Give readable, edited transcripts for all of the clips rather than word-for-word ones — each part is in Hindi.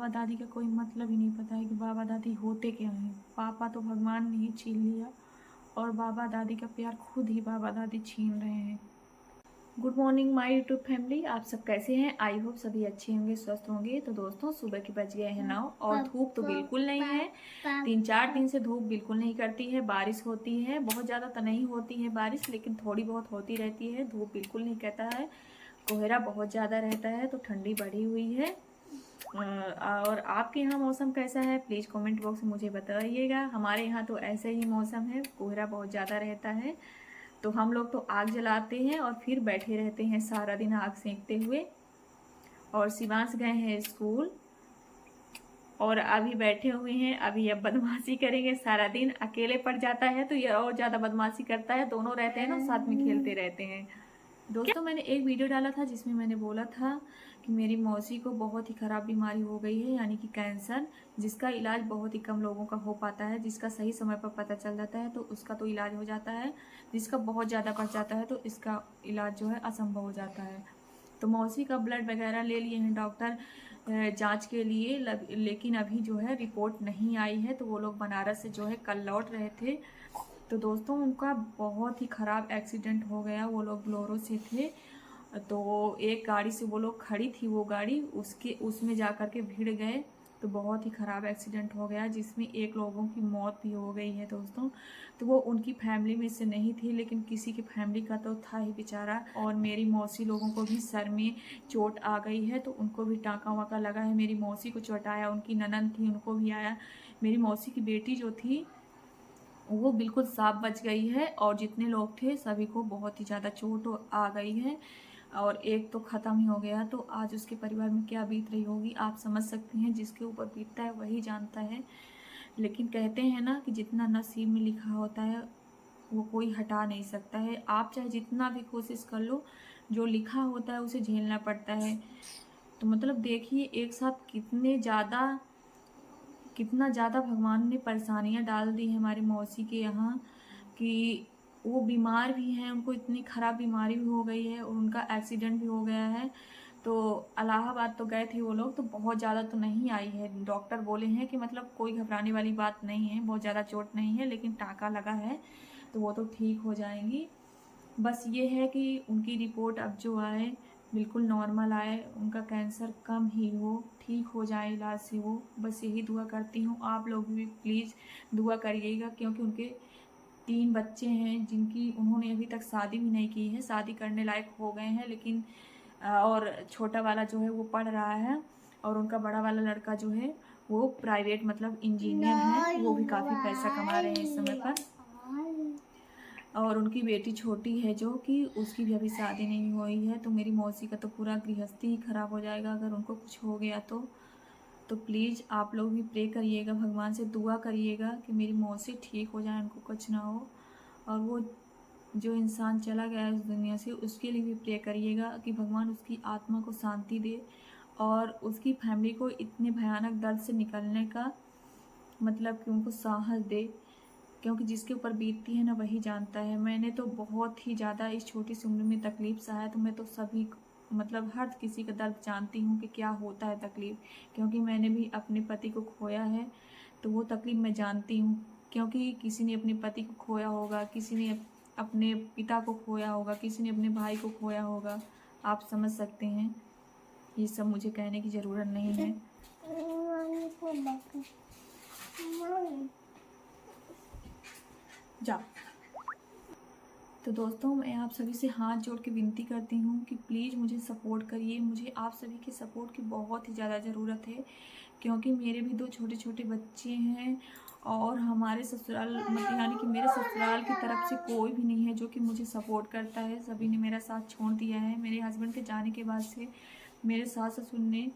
बाबा दादी का कोई मतलब ही नहीं पता है कि बाबा दादी होते क्या हैं। पापा तो भगवान ने ही छीन लिया और बाबा दादी का प्यार खुद ही बाबा दादी छीन रहे हैं। Good morning my YouTube family, आप सब कैसे हैं? आई होप सभी अच्छे होंगे, स्वस्थ होंगे। तो दोस्तों, सुबह के बज गए हैं 9 और धूप तो बिल्कुल नहीं है। 3-4 दिन से धूप बिल्कुल नहीं करती है। बारिश होती है, बहुत ज़्यादा तो नहीं होती है बारिश, लेकिन थोड़ी बहुत होती रहती है। धूप बिल्कुल नहीं कहता है, कोहरा बहुत ज़्यादा रहता है, तो ठंडी बढ़ी हुई है। और आपके यहाँ मौसम कैसा है? प्लीज़ कमेंट बॉक्स में मुझे बताइएगा। हमारे यहाँ तो ऐसे ही मौसम है, कोहरा बहुत ज़्यादा रहता है। तो हम लोग तो आग जलाते हैं और फिर बैठे रहते हैं सारा दिन आग सेंकते हुए। और शिवांश गए हैं स्कूल और अभी बैठे हुए हैं। अभी अब बदमाशी करेंगे, सारा दिन अकेले पड़ जाता है तो ये और ज़्यादा बदमाशी करता है। दोनों रहते हैं ना, साथ में खेलते रहते हैं। दोस्तों, मैंने एक वीडियो डाला था जिसमें मैंने बोला था कि मेरी मौसी को बहुत ही ख़राब बीमारी हो गई है, यानी कि कैंसर, जिसका इलाज बहुत ही कम लोगों का हो पाता है। जिसका सही समय पर पता चल जाता है तो उसका तो इलाज हो जाता है, जिसका बहुत ज़्यादा बढ़ जाता है तो इसका इलाज जो है असंभव हो जाता है। तो मौसी का ब्लड वगैरह ले लिए हैं डॉक्टर जांच के लिए, लेकिन अभी जो है रिपोर्ट नहीं आई है। तो वो लोग बनारस से जो है कल लौट रहे थे। तो दोस्तों, उनका बहुत ही ख़राब एक्सीडेंट हो गया। वो लोग ब्लोरो से थे, तो एक गाड़ी से वो लोग खड़ी थी, वो गाड़ी उसमें जा कर के भिड़ गए। तो बहुत ही ख़राब एक्सीडेंट हो गया जिसमें एक लोगों की मौत भी हो गई है दोस्तों। तो वो उनकी फैमिली में से नहीं थी, लेकिन किसी की फैमिली का तो था ही बेचारा। और मेरी मौसी लोगों को भी सर में चोट आ गई है, तो उनको भी टाँका वाका लगा है। मेरी मौसी को चोट आया, उनकी ननद थी उनको भी आया। मेरी मौसी की बेटी जो थी वो बिल्कुल साफ बच गई है, और जितने लोग थे सभी को बहुत ही ज़्यादा चोट आ गई है, और एक तो ख़त्म ही हो गया। तो आज उसके परिवार में क्या बीत रही होगी आप समझ सकती हैं। जिसके ऊपर बीतता है वही जानता है। लेकिन कहते हैं ना कि जितना नसीब में लिखा होता है वो कोई हटा नहीं सकता है। आप चाहे जितना भी कोशिश कर लो, जो लिखा होता है उसे झेलना पड़ता है। तो मतलब देखिए, एक साथ कितना ज़्यादा भगवान ने परेशानियाँ डाल दी हैं हमारी मौसी के यहाँ, कि वो बीमार भी हैं, उनको इतनी ख़राब बीमारी भी हो गई है और उनका एक्सीडेंट भी हो गया है। तो इलाहाबाद तो गए थे वो लोग, तो बहुत ज़्यादा तो नहीं आई है। डॉक्टर बोले हैं कि मतलब कोई घबराने वाली बात नहीं है, बहुत ज़्यादा चोट नहीं है, लेकिन टाँका लगा है, तो वो तो ठीक हो जाएंगी। बस ये है कि उनकी रिपोर्ट अब जो आए बिल्कुल नॉर्मल आए, उनका कैंसर कम ही हो, ठीक हो जाए इलाज से वो। बस यही दुआ करती हूँ। आप लोग भी प्लीज़ दुआ करिएगा, क्योंकि उनके 3 बच्चे हैं जिनकी उन्होंने अभी तक शादी भी नहीं की है। शादी करने लायक हो गए हैं, लेकिन और छोटा वाला जो है वो पढ़ रहा है, और उनका बड़ा वाला लड़का जो है वो प्राइवेट मतलब इंजीनियर है, वो भी काफ़ी पैसा कमा रहे हैं इस समय पर। और उनकी बेटी छोटी है जो कि उसकी भी अभी शादी नहीं हुई है। तो मेरी मौसी का तो पूरा गृहस्थी ही खराब हो जाएगा अगर उनको कुछ हो गया तो प्लीज़ आप लोग भी प्रे करिएगा, भगवान से दुआ करिएगा कि मेरी मौसी ठीक हो जाए, उनको कुछ ना हो। और वो जो इंसान चला गया है इस दुनिया से, उसके लिए भी प्रे करिएगा कि भगवान उसकी आत्मा को शांति दे, और उसकी फैमिली को इतने भयानक दर्द से निकलने का मतलब कि उनको साहस दे, क्योंकि जिसके ऊपर बीतती है ना वही जानता है। मैंने तो बहुत ही ज़्यादा इस छोटी सी उम्र में तकलीफ़ सहा, तो मैं तो सभी मतलब हर किसी का दर्द जानती हूँ कि क्या होता है तकलीफ़, क्योंकि मैंने भी अपने पति को खोया है। तो वो तकलीफ़ मैं जानती हूँ, क्योंकि किसी ने अपने पति को खोया होगा, किसी ने अपने पिता को खोया होगा, किसी ने अपने भाई को खोया होगा। आप समझ सकते हैं, ये सब मुझे कहने की ज़रूरत नहीं है। जा। तो दोस्तों, मैं आप सभी से हाथ जोड़ के विनती करती हूँ कि प्लीज़ मुझे सपोर्ट करिए। मुझे आप सभी के सपोर्ट की बहुत ही ज़्यादा ज़रूरत है, क्योंकि मेरे भी 2 छोटे छोटे बच्चे हैं, और हमारे ससुराल मतलब यानी कि मेरे ससुराल की तरफ से कोई भी नहीं है जो कि मुझे सपोर्ट करता है। सभी ने मेरा साथ छोड़ दिया है। मेरे हस्बैंड के जाने के बाद से मेरे सास ससुर ने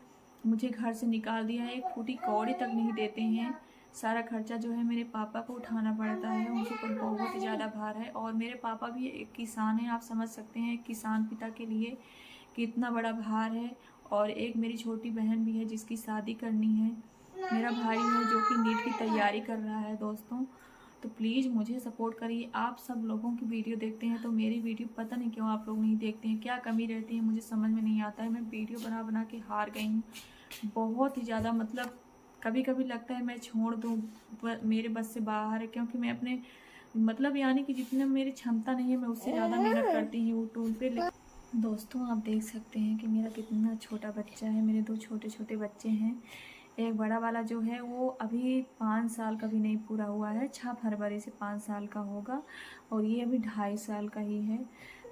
मुझे घर से निकाल दिया है, एक फूटी कौड़ी तक नहीं देते हैं। सारा खर्चा जो है मेरे पापा को उठाना पड़ता है, उनके ऊपर बहुत ही ज़्यादा भार है। और मेरे पापा भी एक किसान हैं, आप समझ सकते हैं किसान पिता के लिए कितना बड़ा भार है। और एक मेरी छोटी बहन भी है जिसकी शादी करनी है। मेरा भाई है जो कि नीट की तैयारी कर रहा है दोस्तों। तो प्लीज़ मुझे सपोर्ट करिए। आप सब लोगों की वीडियो देखते हैं, तो मेरी वीडियो पता नहीं क्यों आप लोग नहीं देखते हैं, क्या कमी रहती है मुझे समझ में नहीं आता है। मैं वीडियो बना बना के हार गई हूँ, बहुत ही ज़्यादा मतलब कभी कभी लगता है मैं छोड़ दूँ, मेरे बस से बाहर है, क्योंकि मैं अपने मतलब यानी कि जितना मेरी क्षमता नहीं है मैं उससे ज़्यादा मेहनत करती हूँ यूट्यूब पे। दोस्तों आप देख सकते हैं कि मेरा कितना छोटा बच्चा है, मेरे 2 छोटे छोटे बच्चे हैं। एक बड़ा वाला जो है वो अभी 5 साल का भी नहीं पूरा हुआ है, 6 फरवरी से 5 साल का होगा, और ये अभी 2.5 साल का ही है।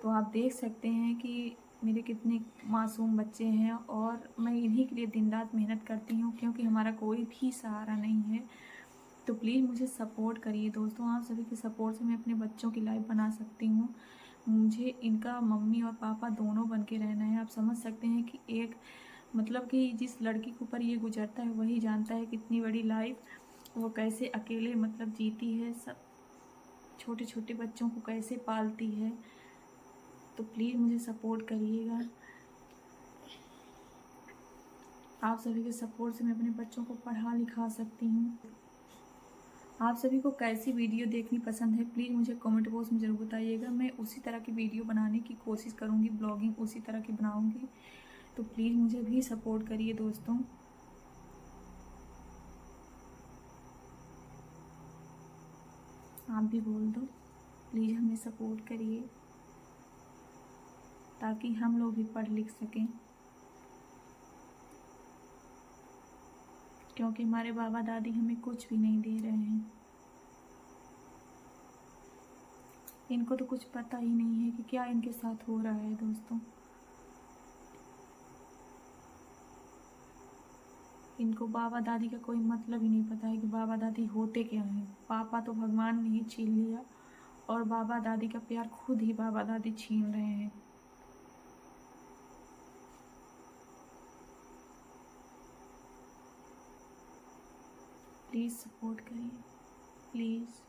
तो आप देख सकते हैं कि मेरे कितने मासूम बच्चे हैं, और मैं इन्हीं के लिए दिन रात मेहनत करती हूँ, क्योंकि हमारा कोई भी सहारा नहीं है। तो प्लीज़ मुझे सपोर्ट करिए दोस्तों, आप सभी के सपोर्ट से मैं अपने बच्चों की लाइफ बना सकती हूँ। मुझे इनका मम्मी और पापा दोनों बन के रहना है। आप समझ सकते हैं कि एक मतलब कि जिस लड़की के ऊपर ये गुजरता है वही जानता है कितनी बड़ी लाइफ वो कैसे अकेले मतलब जीती है, सब छोटे छोटे बच्चों को कैसे पालती है। तो प्लीज़ मुझे सपोर्ट करिएगा, आप सभी के सपोर्ट से मैं अपने बच्चों को पढ़ा लिखा सकती हूँ। आप सभी को कैसी वीडियो देखनी पसंद है प्लीज़ मुझे कमेंट बॉक्स में ज़रूर बताइएगा। मैं उसी तरह की वीडियो बनाने की कोशिश करूँगी, ब्लॉगिंग उसी तरह की बनाऊँगी। तो प्लीज़ मुझे भी सपोर्ट करिए दोस्तों। आप भी बोल दो, प्लीज़ हमें सपोर्ट करिए ताकि हम लोग भी पढ़ लिख सकें, क्योंकि हमारे बाबा दादी हमें कुछ भी नहीं दे रहे हैं। इनको तो कुछ पता ही नहीं है कि क्या इनके साथ हो रहा है दोस्तों। इनको बाबा दादी का कोई मतलब ही नहीं पता है कि बाबा दादी होते क्या हैं। पापा तो भगवान ने ही छीन लिया, और बाबा दादी का प्यार खुद ही बाबा दादी छीन रहे हैं। प्लीज़ सपोर्ट करिए, प्लीज़।